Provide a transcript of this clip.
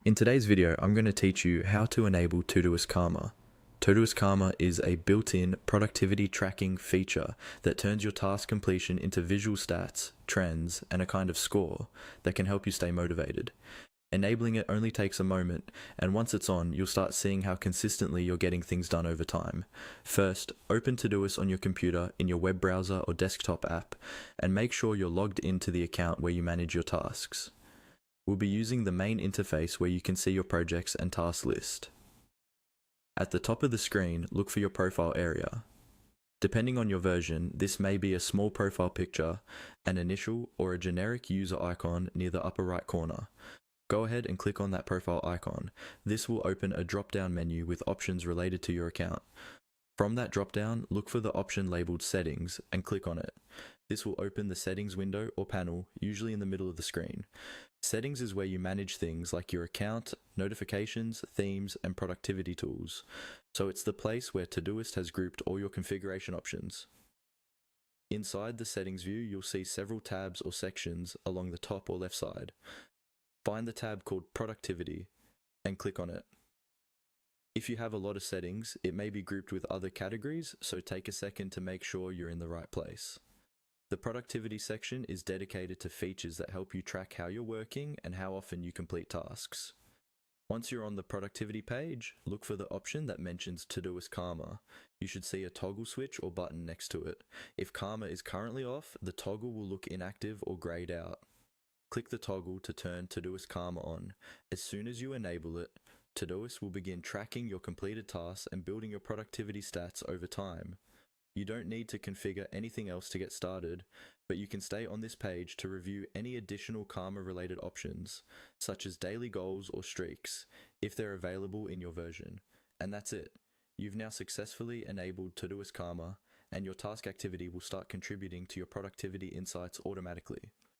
In today's video, I'm going to teach you how to enable Todoist Karma. Todoist Karma is a built-in productivity tracking feature that turns your task completion into visual stats, trends, and a kind of score that can help you stay motivated. Enabling it only takes a moment, and once it's on, you'll start seeing how consistently you're getting things done over time. First, open Todoist on your computer in your web browser or desktop app, and make sure you're logged into the account where you manage your tasks. We'll be using the main interface where you can see your projects and task list. At the top of the screen, look for your profile area. Depending on your version, this may be a small profile picture, an initial, or a generic user icon near the upper right corner. Go ahead and click on that profile icon. This will open a drop-down menu with options related to your account. From that drop-down, look for the option labeled Settings and click on it. This will open the Settings window or panel, usually in the middle of the screen. Settings is where you manage things like your account, notifications, themes, and productivity tools. So it's the place where Todoist has grouped all your configuration options. Inside the settings view, you'll see several tabs or sections along the top or left side. Find the tab called Productivity and click on it. If you have a lot of settings, it may be grouped with other categories, so take a second to make sure you're in the right place. The productivity section is dedicated to features that help you track how you're working and how often you complete tasks. Once you're on the productivity page, look for the option that mentions Todoist Karma. You should see a toggle switch or button next to it. If Karma is currently off, the toggle will look inactive or grayed out. Click the toggle to turn Todoist Karma on. As soon as you enable it, Todoist will begin tracking your completed tasks and building your productivity stats over time. You don't need to configure anything else to get started, but you can stay on this page to review any additional Karma-related options, such as daily goals or streaks, if they're available in your version. And that's it. You've now successfully enabled Todoist Karma, and your task activity will start contributing to your productivity insights automatically.